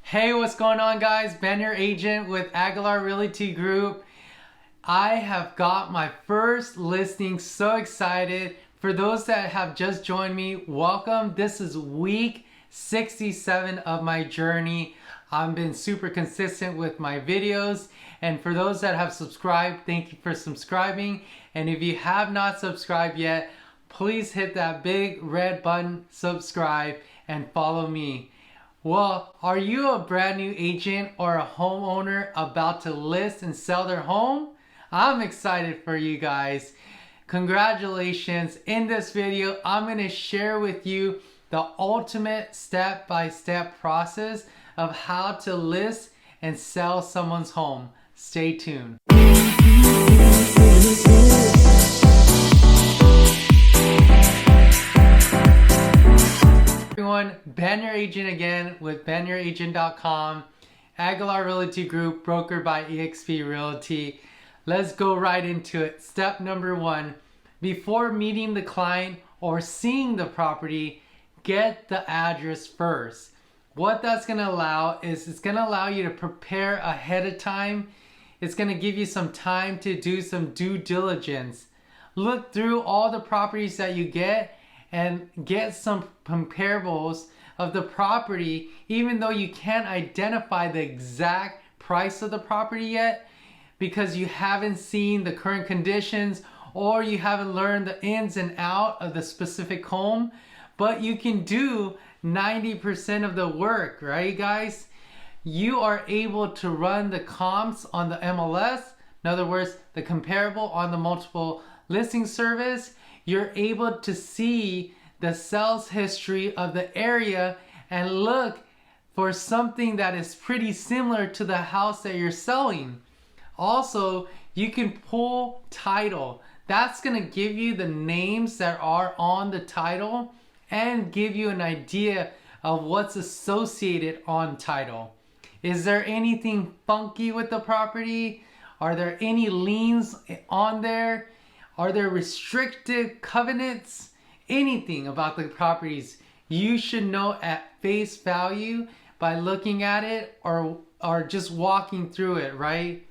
Hey, what's going on, guys? Ben, your agent with Aguilar Realty Group. I have got my first listing. So excited. For those that have just joined me, welcome. This is week 67 of my journey. I've been super consistent with my videos. And for those that have subscribed, thank you for subscribing. And if you have not subscribed yet, please hit that big red button, subscribe, and follow me. Well, are you a brand new agent or a homeowner about to list and sell their home? I'm excited for you guys. Congratulations. In this video, I'm going to share with you the ultimate step-by-step process of how to list and sell someone's home. Stay tuned. Everyone, Ben your agent again with benyouragent.com, Aguilar Realty Group, brokered by eXp Realty. Let's go right into it. Step number one, before meeting the client or seeing the property, get the address first. What that's going to allow is it's going to allow you to prepare ahead of time. It's going to give you some time to do some due diligence. Look through all the properties that you get and get some comparables of the property, even though you can't identify the exact price of the property yet because you haven't seen the current conditions or you haven't learned the ins and out of the specific home. But you can do 90% of the work, right, guys? You are able to run the comps on the MLS, in other words, the comparable on the multiple listing service. You're able to see the sales history of the area and look for something that is pretty similar to the house that you're selling. Also, you can pull title. That's going to give you the names that are on the title and give you an idea of what's associated on title. Is there anything funky with the property? Are there any liens on there? Are there restricted covenants? Anything about the properties you should know at face value by looking at it or just walking through it, right?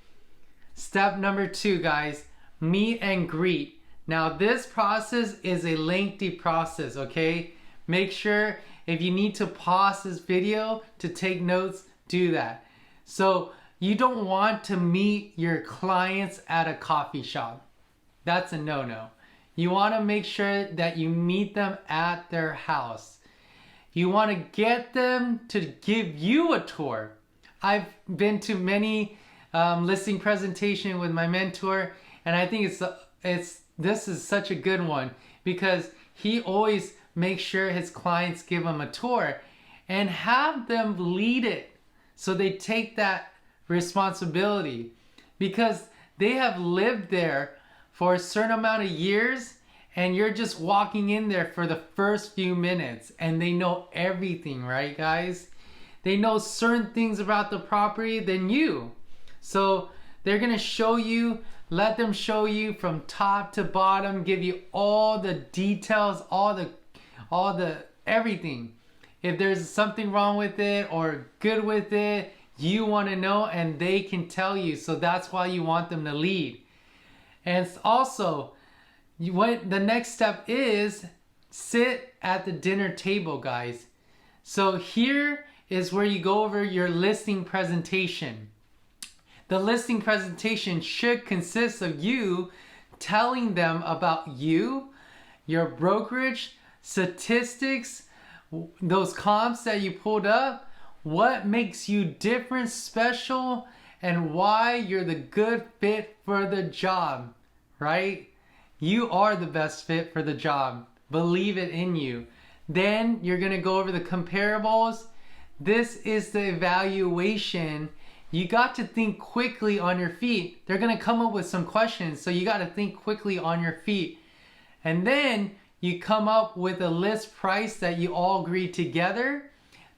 Step number two, guys, meet and greet. Now this process is a lengthy process, okay? Make sure if you need to pause this video to take notes, do that. So you don't want to meet your clients at a coffee shop. That's a no-no. You want to make sure that you meet them at their house. You want to get them to give you a tour. I've been to many listing presentation with my mentor, and I think this is such a good one because he always makes sure his clients give him a tour and have them lead it so they take that responsibility because they have lived there for a certain amount of years and you're just walking in there for the first few minutes and they know everything, right, guys? They know certain things about the property than you. So they're gonna show you, let them show you from top to bottom, give you all the details, all the everything. If there's something wrong with it or good with it, you wanna know and they can tell you. So that's why you want them to lead. And also, what the next step is, sit at the dinner table, guys. So here is where you go over your listing presentation. The listing presentation should consist of you telling them about you, your brokerage, statistics, those comps that you pulled up, what makes you different, special, and why you're the good fit for the job, right? You are the best fit for the job. Believe it in you. Then you're going to go over the comparables. This is the evaluation. You got to think quickly on your feet. They're going to come up with some questions, so you got to think quickly on your feet. And then you come up with a list price that you all agree together.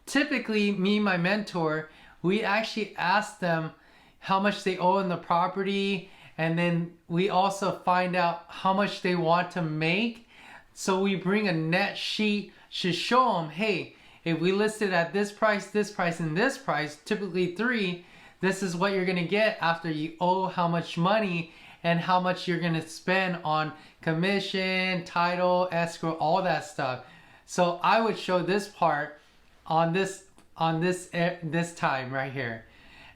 Typically, me and my mentor, we actually ask them how much they owe in the property, and then we also find out how much they want to make. So we bring a net sheet to show them, hey, if we listed at this price, and this price, typically 3, this is what you're gonna get after you owe how much money and how much you're gonna spend on commission, title, escrow, all that stuff. So I would show this part on this time right here.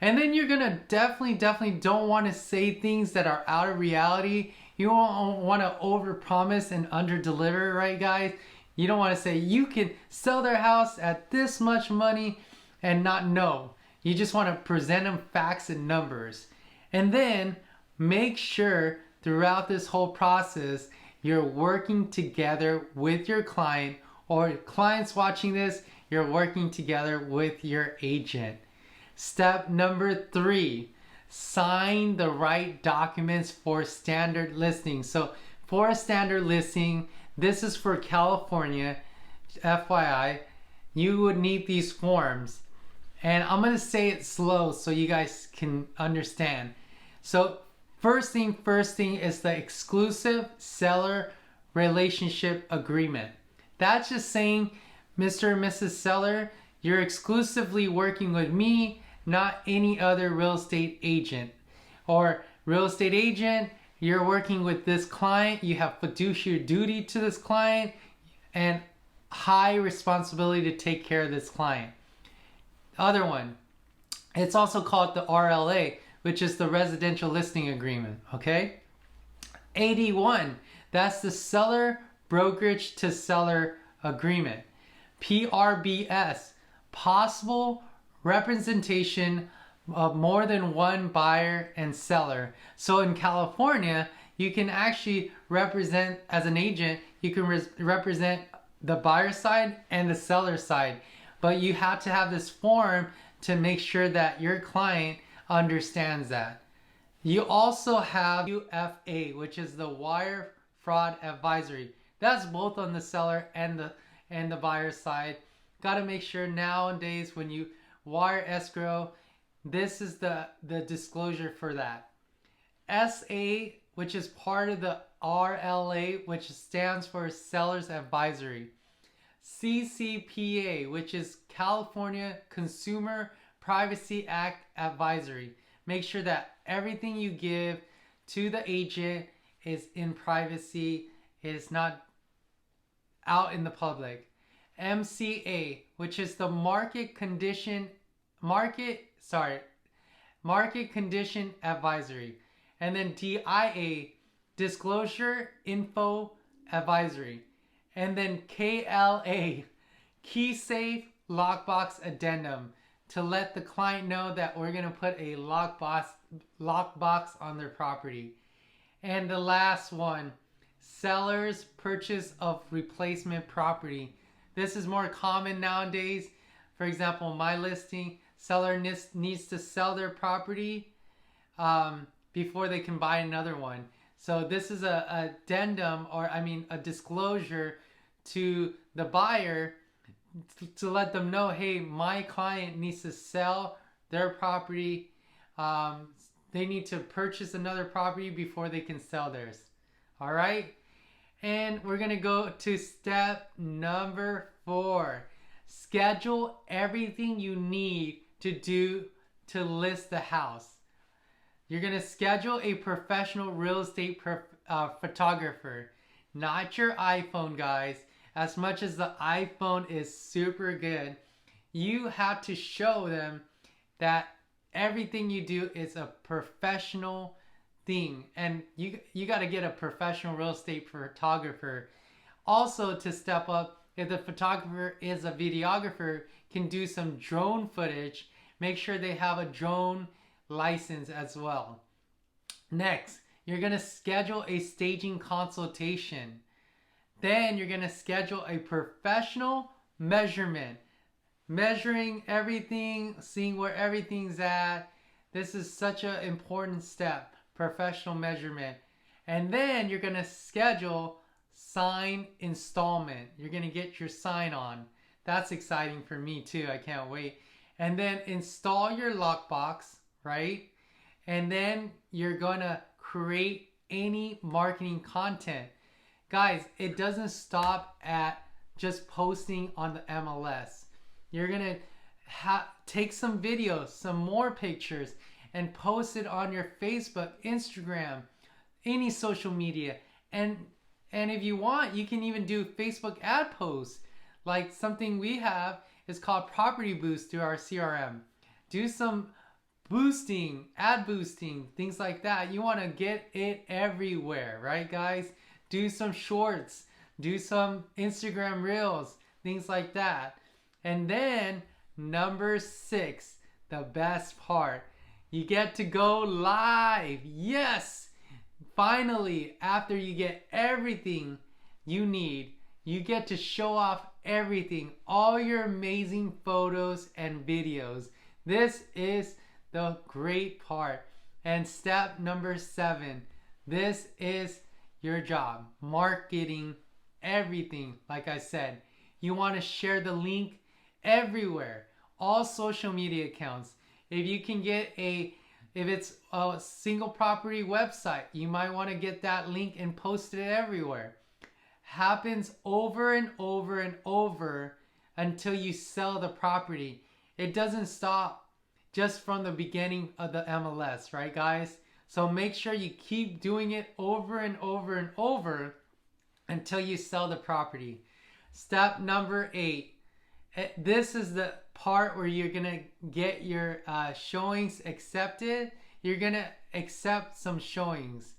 And then you're gonna definitely don't want to say things that are out of reality. You don't want to overpromise and underdeliver, right, guys? You don't want to say you can sell their house at this much money and not know. You just want to present them facts and numbers. And then make sure throughout this whole process, you're working together with your client, or clients watching this, you're working together with your agent. Step number 3, sign the right documents for standard listing. So for a standard listing, this is for California, FYI, you would need these forms. And I'm gonna say it slow so you guys can understand. So first thing is the exclusive seller relationship agreement. That's just saying, Mr. and Mrs. Seller, you're exclusively working with me, not any other real estate agent. Or real estate agent, you're working with this client, you have fiduciary duty to this client and high responsibility to take care of this client. Other one, it's also called the RLA, which is the residential listing agreement, okay? 81, that's the seller brokerage to seller agreement. PRBS, possible representation of more than one buyer and seller. So in California, you can actually represent, as an agent, you can represent the buyer side and the seller side. But you have to have this form to make sure that your client understands that. You also have UFA, which is the wire fraud advisory. That's both on the seller and the buyer side. Got to make sure nowadays when you wire escrow, this is the disclosure for that. SA, which is part of the RLA, which stands for Seller's Advisory. CCPA, which is California Consumer Privacy Act Advisory. Make sure that everything you give to the agent is in privacy. It is not out in the public. MCA, which is the Market Condition Advisory. And then DIA, Disclosure Info Advisory. And then KLA, Key Safe Lockbox Addendum, to let the client know that we're going to put a lockbox on their property. And the last one, seller's purchase of replacement property. This is more common nowadays. For example, my listing, seller needs to sell their property before they can buy another one. So this is a addendum, or a disclosure to the buyer to let them know, hey, my client needs to sell their property. They need to purchase another property before they can sell theirs. All right. And we're going to go to step number 4. Schedule everything you need to do to list the house. You're going to schedule a professional real estate photographer, not your iPhone, guys. As much as the iPhone is super good, you have to show them that everything you do is a professional thing. And you got to get a professional real estate photographer. Also, to step up, if the photographer is a videographer, can do some drone footage. Make sure they have a drone license as well. Next, you're going to schedule a staging consultation. Then you're going to schedule a professional measurement. Measuring everything, seeing where everything's at. This is such an important step, professional measurement. And then you're going to schedule sign installment. You're going to get your sign on. That's exciting for me too. I can't wait. And then install your lockbox, right? And then you're going to create any marketing content. Guys, it doesn't stop at just posting on the MLS. You're gonna take some videos, some more pictures, and post it on your Facebook, Instagram, any social media. And if you want, you can even do Facebook ad posts. Like something we have is called Property Boost through our CRM. Do some boosting, ad boosting, things like that. You want to get it everywhere, right, guys? Do some shorts, do some Instagram reels, things like that. And then number 6, the best part, you get to go live. Yes! Finally, after you get everything you need, you get to show off everything, all your amazing photos and videos. This is the great part. And step number 7, this is your job. Marketing everything. Like I said, you want to share the link everywhere, all social media accounts. If you can get if it's a single property website, you might want to get that link and post it everywhere. Happens over and over and over until you sell the property. It doesn't stop just from the beginning of the MLS, right, guys? So make sure you keep doing it over and over and over until you sell the property. Step number 8. This is the part where you're gonna get your showings accepted. You're gonna accept some showings.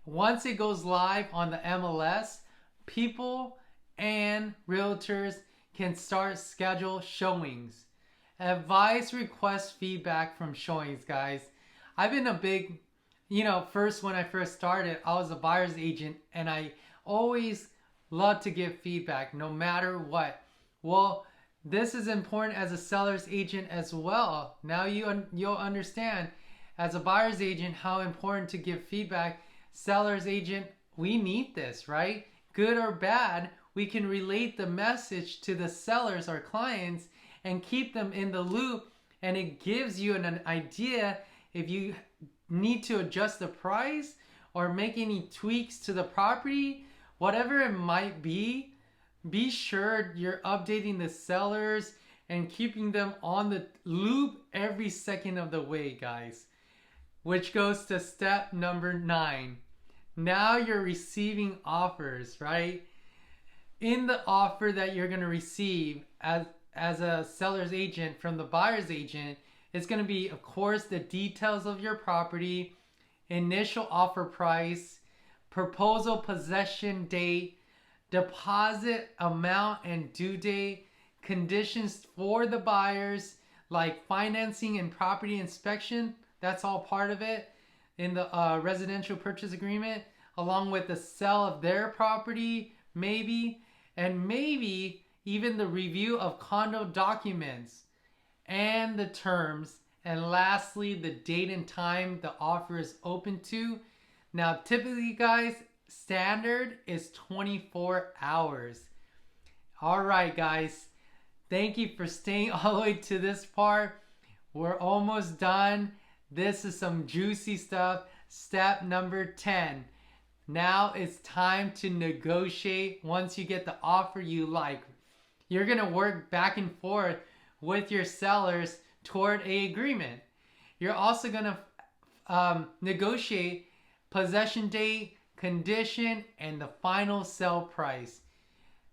Once it goes live on the MLS, people and realtors can start schedule showings. Advice, request, feedback from showings, guys. I've been a big, first when I first started, I was a buyer's agent and I always love to give feedback no matter what. Well, this is important as a seller's agent as well. Now you'll understand as a buyer's agent how important to give feedback. Seller's agent, we need this, right? Good or bad, we can relate the message to the sellers or clients and keep them in the loop, and it gives you an idea if you need to adjust the price or make any tweaks to the property, whatever it might be. Be sure you're updating the sellers and keeping them on the loop every second of the way, guys. Which goes to step number 9. Now you're receiving offers, right? In the offer that you're going to receive as a seller's agent from the buyer's agent, it's going to be, of course, the details of your property, initial offer price, proposal possession date, deposit amount and due date, conditions for the buyers like financing and property inspection. That's all part of it in the residential purchase agreement, along with the sale of their property, maybe even the review of condo documents and the terms, and lastly, the date and time the offer is open to. Now, typically, guys, standard is 24 hours. All right, guys. Thank you for staying all the way to this part. We're almost done. This is some juicy stuff. Step number 10. Now it's time to negotiate once you get the offer you like. You're going to work back and forth with your sellers toward an agreement. You're also going to negotiate possession date, condition, and the final sell price.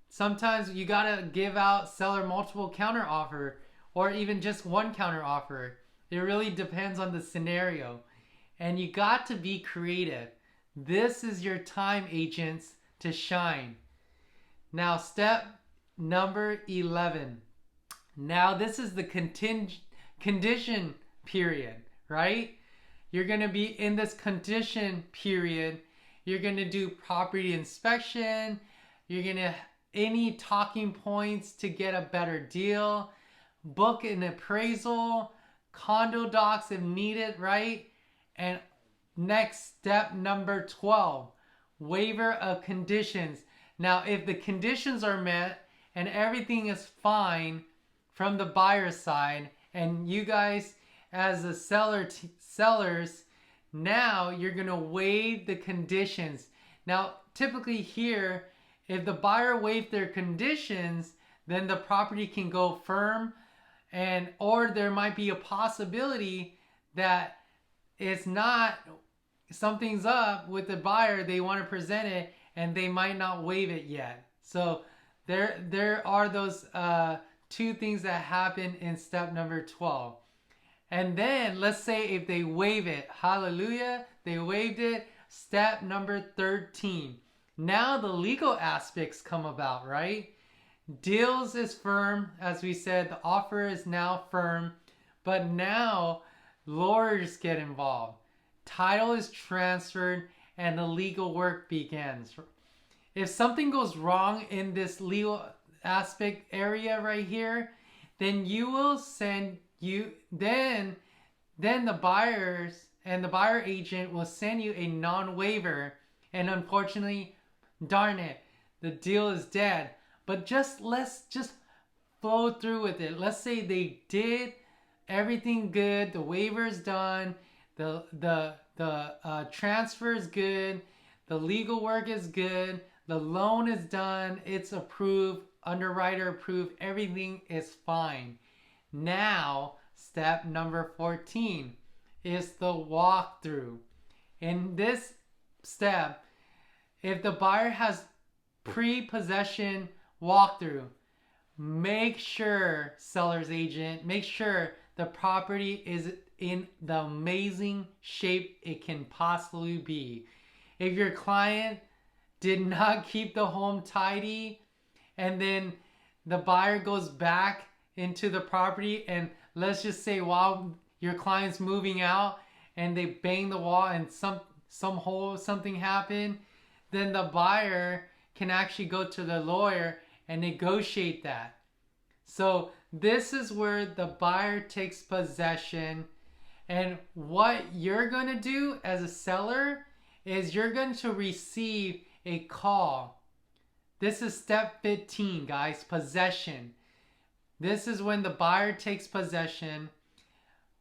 Sometimes you gotta give out seller multiple counter offer or even just one counter offer. It really depends on the scenario. And you got to be creative. This is your time, agents, to shine. Now, step number 11. Now, this is the condition period, right? You're gonna be in this condition period. You're going to do property inspection. You're going to any talking points to get a better deal. Book an appraisal. Condo docs if needed, right? And next, step number 12. Waiver of conditions. Now, if the conditions are met and everything is fine from the buyer side, and you guys as the sellers, now you're going to waive the conditions. Now, typically here, if the buyer waived their conditions, then the property can go firm, and or there might be a possibility that it's not, something's up with the buyer, they want to present it and they might not waive it yet. So there are those two things that happen in step number 12. And then let's say if they waive it, hallelujah, they waived it. Step number 13. Now the legal aspects come about, right? Deals is firm, as we said, the offer is now firm, but now lawyers get involved. Title is transferred and the legal work begins. If something goes wrong in this legal aspect area right here, then you will send you, then the buyers and the buyer agent will send you a non-waiver, and unfortunately, darn it, the deal is dead. But let's just flow through with it. Let's say they did everything good, the waiver is done, the transfer is good, the legal work is good, the loan is done, it's approved, underwriter approved, everything is fine. Now, step number 14 is the walkthrough. In this step, if the buyer has pre-possession walkthrough, make sure, seller's agent, make sure the property is in the amazing shape it can possibly be. If your client did not keep the home tidy and then the buyer goes back into the property, and let's just say while your client's moving out and they bang the wall and some hole, something happened, then the buyer can actually go to the lawyer and negotiate that. So this is where the buyer takes possession, and what you're going to do as a seller is you're going to receive a call. This is step 15, guys, possession. This is when the buyer takes possession.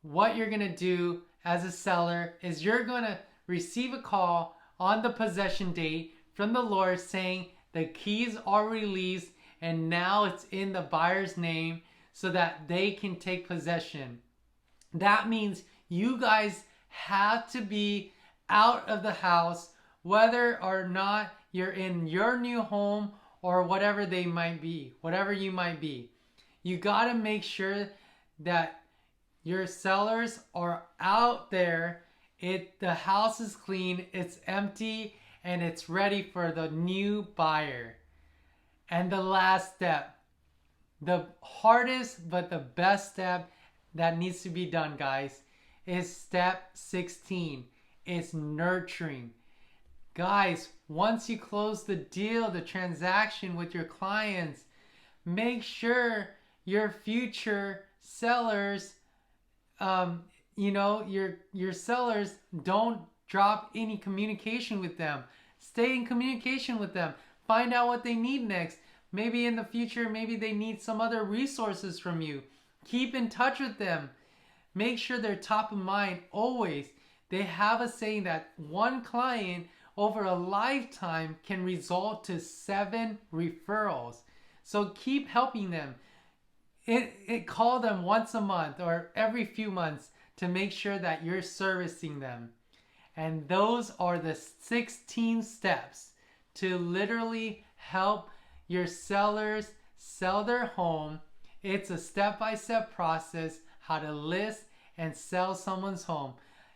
What you're going to do as a seller is you're going to receive a call on the possession date from the lawyer saying the keys are released and now it's in the buyer's name so that they can take possession. That means you guys have to be out of the house, whether or not you're in your new home or whatever they might be, whatever you might be. You got to make sure that your sellers are out there. The house is clean, it's empty, and it's ready for the new buyer. And the last step, the hardest but the best step that needs to be done, guys, is step 16. It's nurturing. Guys, once you close the deal, the transaction with your clients, make sure your future sellers, your sellers don't drop any communication with them. Stay in communication with them. Find out what they need next. Maybe in the future, maybe they need some other resources from you. Keep in touch with them. Make sure they're top of mind always. They have a saying that one client over a lifetime can result to 7 referrals. So keep helping them. Call them once a month or every few months to make sure that you're servicing them. And those are the 16 steps to literally help your sellers sell their home. It's a step-by-step process how to list and sell someone's home.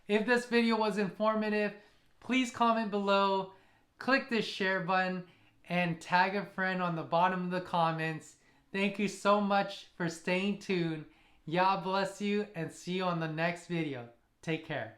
If this video was informative, please comment below, click the share button, and tag a friend on the bottom of the comments. Thank you so much for staying tuned. Yah bless you, and see you on the next video. Take care.